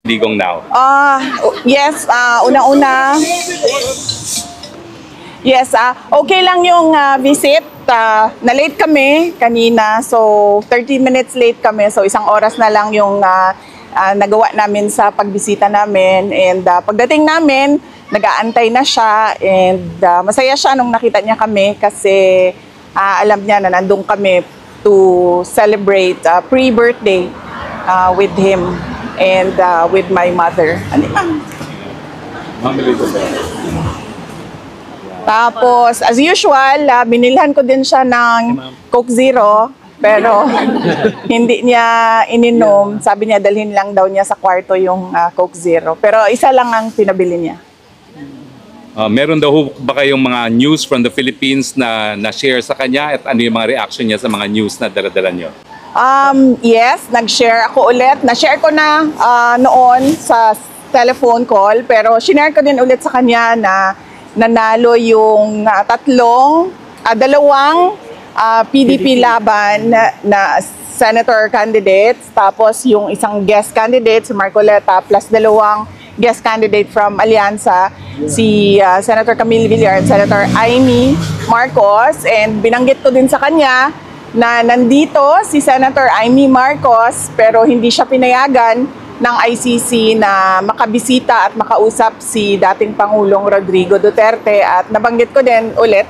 Digong now? Yes, una-una. Yes, okay lang yung visit. Na-late kami kanina, so 30 minutes late kami. So isang oras na lang yung nagawa namin sa pagbisita namin. And pagdating namin, nag-aantay na siya. And masaya siya nung nakita niya kami kasi alam niya na nandun kami to celebrate pre-birthday with him and with my mother. Ano ba? Tapos, as usual, binilhan ko din siya ng Coke Zero, pero hindi niya ininom. Sabi niya, dalhin lang daw niya sa kwarto yung Coke Zero. Pero isa lang ang pinabili niya. Meron daw ba kayong mga news from the Philippines na na-share sa kanya at ano yung mga reaction niya sa mga news na dala-dala niyo? Yes, nag-share ako ulit. Na-share ko na noon sa telephone call, pero shinare ko din ulit sa kanya na nanalo yung dalawang PDP laban na senator candidates, tapos yung isang guest candidate si Marcoleta plus dalawang guest candidate from Alianza, si Senator Camille Villar and Senator Amy Marcos. And binanggit ko din sa kanya na nandito si Senator Amy Marcos pero hindi siya pinayagan ng ICC na makabisita at makausap si dating Pangulong Rodrigo Duterte. At nabanggit ko din ulit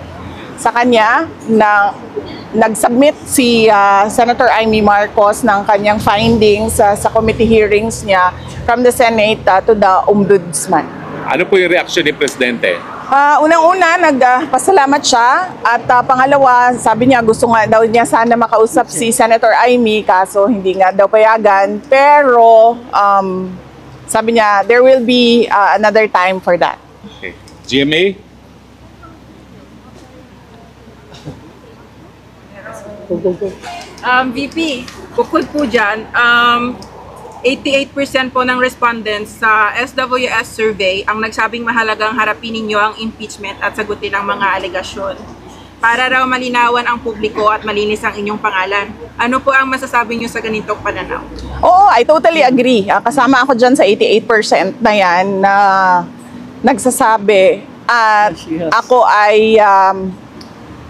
sa kanya na nag-submit si Senator Amy Marcos ng kanyang findings sa committee hearings niya from the Senate to the Ombudsman. Ano po yung reaction ni Presidente? Unang-una, nagpasalamat siya at pangalawa, sabi niya gusto nga daw niya sana makausap si Senator Amy kaso hindi nga daw payagan. Pero sabi niya there will be another time for that. Okay. GMA? VP, bukod po dyan, 88% po ng respondents sa SWS survey ang nagsabing mahalagang harapin ninyo ang impeachment at sagutin ang mga alegasyon. Para raw malinawan ang publiko at malinis ang inyong pangalan. Ano po ang masasabi niyo sa ganitong pananaw? Oo, I totally agree. Kasama ako dyan sa 88% na yan na nagsasabi. At ako ay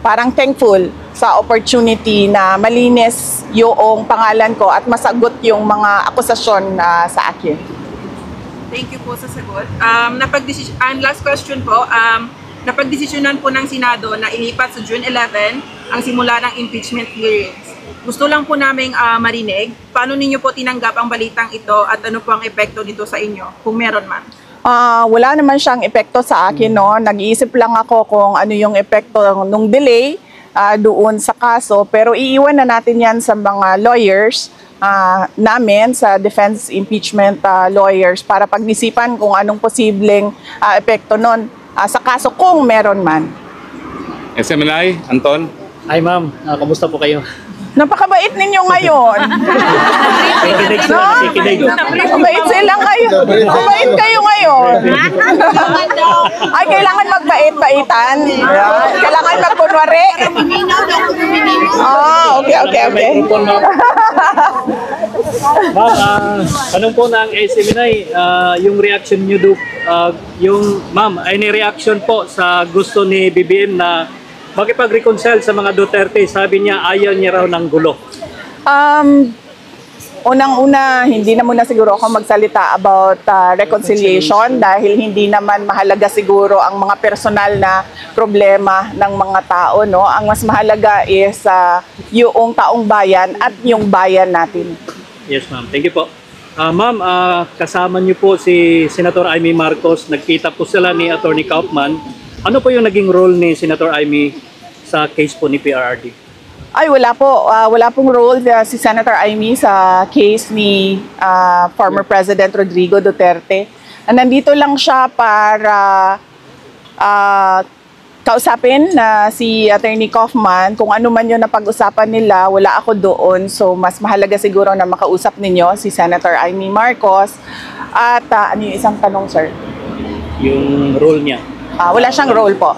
parang thankful sa opportunity na malinis yung pangalan ko at masagot yung mga akusasyon sa akin. Thank you po sa sagot. And last question po, napagdesisyonan po ng Senado na ilipat sa June 11 ang simula ng impeachment hearings. Gusto lang po naming marinig, paano ninyo po tinanggap ang balitang ito at ano po ang epekto nito sa inyo, kung meron man? Wala naman siyang epekto sa akin, no? Nag-iisip lang ako kung ano yung epekto nung delay doon sa kaso, pero iiwan na natin yan sa mga lawyers namin, sa defense impeachment lawyers para pag-isipan kung anong posibleng epekto nun sa kaso kung meron man. SMNI, Anton? Hi ma'am, kamusta po kayo? Napakabait ninyo ngayon. No? Mabait sila ngayon. Mabait kayo ngayon. Ay, kailangan magbait-baitan. Kailangan magkunwari. Okay. Ma'am, tanong po ng SMNI, yung reaction nyo ma'am, ay ni-reaction po sa gusto ni BBM na makipag-reconcile sa mga Duterte. Sabi niya ayaw niya raw ng gulo. Unang-una, hindi na muna siguro ako magsalita about reconciliation dahil hindi naman mahalaga siguro ang mga personal na problema ng mga tao, no? Ang mas mahalaga is yung taong bayan at yung bayan natin. Yes ma'am, thank you po. Ma'am, kasama niyo po si Senator Amy Marcos. Nagkita po sila ni Attorney Kaufman. Ano po yung naging role ni Senator Amy sa case po ni PRRD? Ay, wala po. Wala pong role si Senator Amy sa case ni former President Rodrigo Duterte. Nandito lang siya para kausapin na si Attorney Kaufman. Kung ano man yun na pag-usapan nila, wala ako doon. So, mas mahalaga siguro na makausap ninyo si Senator Amy Marcos. At ano yung isang tanong, sir? Yung role niya? Wala siyang role po.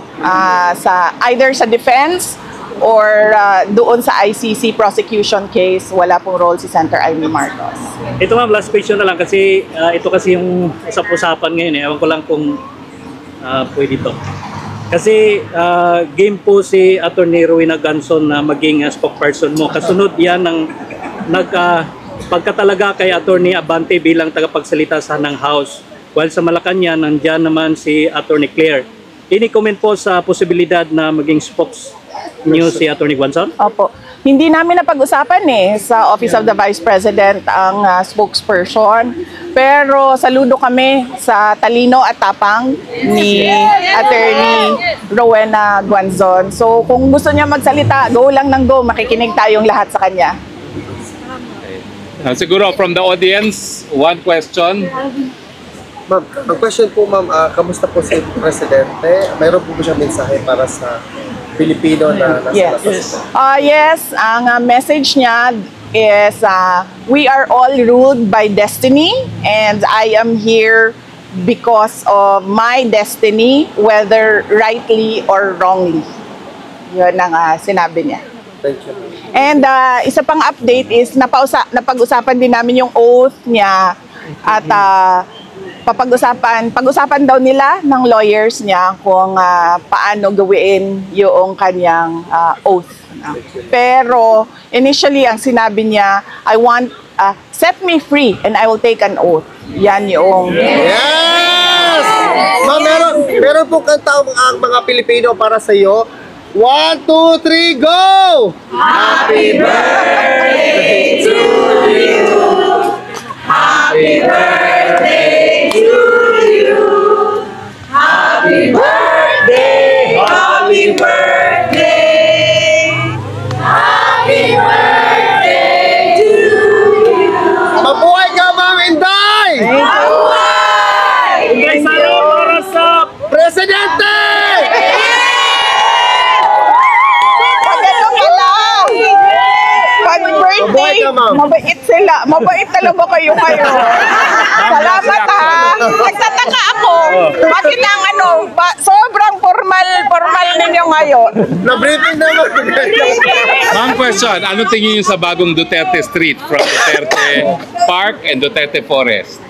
Either sa defense or doon sa ICC prosecution case, wala pong role si Senator Amy Marcos. Ito ma'am, last question na lang kasi ito kasi yung usap-usapan ngayon eh. Ewan ko lang kung pwede ito. Kasi game po si Attorney Rowena Ganson na maging spokesperson mo. Kasunod yan ng pagkatalaga kay Attorney Abante bilang tagapagsalita sa ng House. While sa Malacanang, nandyan naman si Attorney Claire. Any comment po sa posibilidad na maging spokes niyo si Attorney Ganson? Opo. Hindi namin napag-usapan sa Office of the Vice President ang spokesperson. Pero saludo kami sa talino at tapang ni Attorney Rowena Ganson. So kung gusto niya magsalita, go lang ng go. Makikinig tayong lahat sa kanya. Siguro from the audience, one question. Ma'am, ang question po ma'am, kamusta po si Presidente? Mayroon po ba siyang mensahe para sa Pilipino na nasa labas? Yes, ang message niya is we are all ruled by destiny and I am here because of my destiny, whether rightly or wrongly. Yun ang sinabi niya. Thank you. And isa pang update is napag-usapan din namin yung oath niya at pag-usapan daw nila ng lawyers niya kung paano gawin yung kanyang oath. Pero initially ang sinabi niya, I want set me free and I will take an oath. Yan yung Yes! Ma'am, meron po kanta ang mga Pilipino para sa iyo. 1, 2, 3, go! Happy birthday to you. Happy birthday to you. Happy birthday. Happy birthday. Happy birthday to you. Mabuhay ka, Ma'am Inday! Mabuhay! Inday Saro para sa Presidente! Birthday, mabait sila. Mabait talaga kayo ngayon. Salamat ha. Nagtataka ako. Bakit ang sobrang formal ninyo ngayon. Na-briefing naman. Ma'am, question. Ano tingin niyo sa bagong Duterte Street from Duterte Park and Duterte Forest?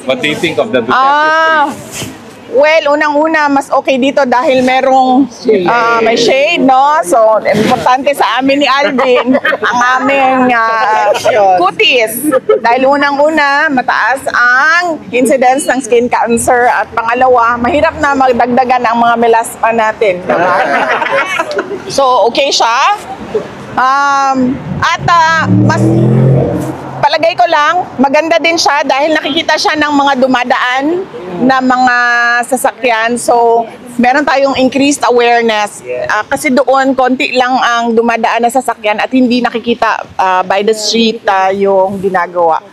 What do you think of the Duterte Street? Well, unang-una, mas okay dito dahil merong may shade, no? So, importante sa amin ni Alvin ang aming cuties. Dahil unang-una, mataas ang incidence ng skin cancer at pangalawa, mahirap na magdagdagan ang mga melasma natin. Diba? So, okay siya. Mas palagay ko lang, maganda din siya dahil nakikita siya ng mga dumadaan na mga sasakyan. So, meron tayong increased awareness. Kasi doon, konti lang ang dumadaan na sasakyan at hindi nakikita by the street yung ginagawa.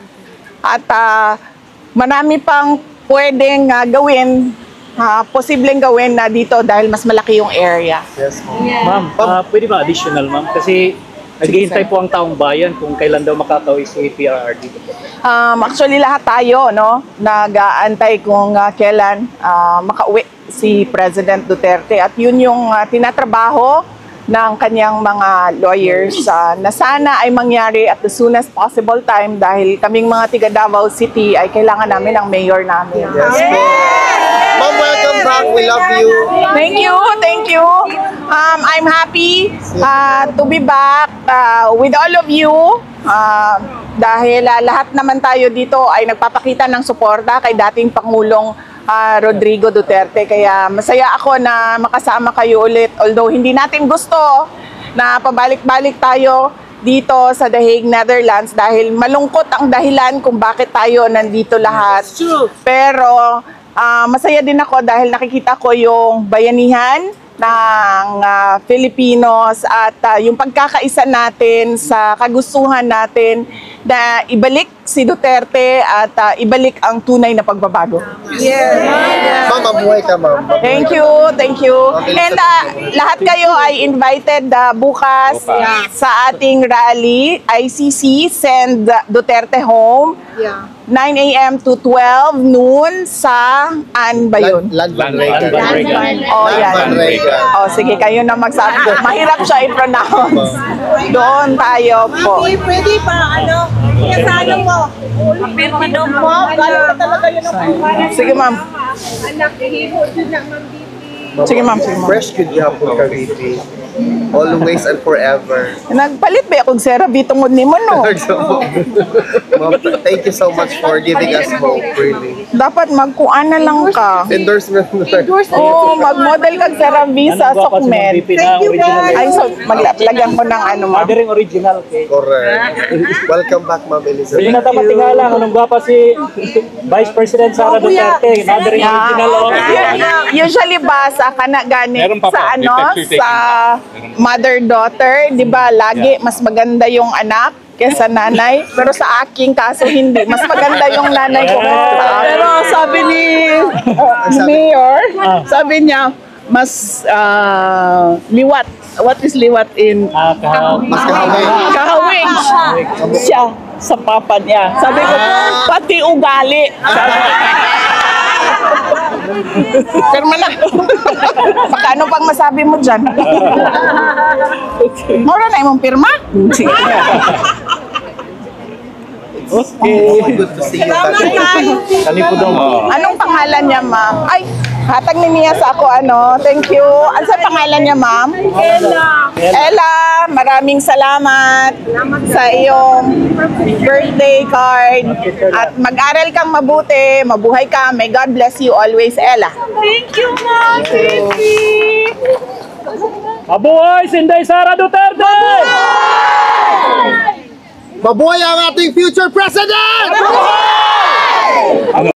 At marami pang pwedeng gawin, posibleng gawin na dito dahil mas malaki yung area. Yes, ma'am. ma'am, pwede ba additional ma'am? Kasi naghihintay po ang taong bayan kung kailan daw makakauwi si PRR dito po. Actually, lahat tayo, no, nag-aantay kung kailan makauwi si President Duterte. At yun yung tinatrabaho ng kanyang mga lawyers na sana ay mangyari at the soonest possible time dahil kaming mga tiga Davao City ay kailangan namin ang mayor namin. Yes, ma'am, welcome back. We love you. Thank you, thank you. I'm happy to be back with all of you dahil lahat naman tayo dito ay nagpapakita ng suporta kay dating Pangulong Rodrigo Duterte. Kaya masaya ako na makasama kayo ulit. Although hindi natin gusto na pabalik-balik tayo dito sa The Hague, Netherlands dahil malungkot ang dahilan kung bakit tayo nandito lahat. Pero masaya din ako dahil nakikita ko yung bayanihan ng Filipinos at yung pagkakaisa natin sa kagustuhan natin na ibalik si Duterte at ibalik ang tunay na pagbabago. Ma'am, mabuhay ka, ma'am. Thank you, thank you. And lahat kayo ay invited bukas sa ating rally, ICC, Send Duterte Home. 9 a.m. to 12 noon sa ba yun? Land Van Regan. Oh, yan. Van Regan. Oh, sige, kayo na magsabi. Mahirap siya i-pronounce. Doon tayo po. Pwede pa, ano mo? Pirma daw mo. Galing ka talaga yun ang Sige, ma'am. anak, hihod yun na, Ma'am Bibi. Sige, ma'am. Sige, ma'am. Fresh good yapon ka, VP. Always and forever. Nagpalit ba akong Seravi tungod ni mo, no? So, ma'am, thank you so much for giving us hope, really. Dapat magkuana lang ka. Endorsement na lang. Oo, mag-model kag Seravi sa Anong gwapa si Ma'am Sokmed. VP na original? Ay, so, maglagyan ko ng ano, ma'am. Mother original. Okay. Correct. Welcome back, Ma'am Hindi Elizabeth. na dapat tingala anong gwapa si Vice President Sara Duterte. Mother original. Usually ba sa kana gani Meron pa sa po. ano May picture taking. sa mother-daughter, 'di ba? Lagi mas maganda yung anak kaysa nanay. Pero sa aking kaso hindi. Mas maganda yung nanay ko. Pero sabi ni Mayor, sabi niya mas liwat. What is liwat in Mas kahawin. kahawig siya sa papa niya. Sabi ko, pati ugali. Pirma na. Ano pang masabi mo dyan? Mura na imong pirma? Okay. Good to see you back. Kani po daw. Anong pangalan niya, ma'am? Ay, hatag ni niya sa ako, ano. Thank you. Ano sa pangalan niya, ma'am? Ella, maraming salamat sa iyong birthday card. At mag-aral kang mabuti, mabuhay ka. May God bless you always, Ella. Thank you, Ma'am Bibi. Mabuhay si Inday Sara Duterte! Mabuhay ang ating future president!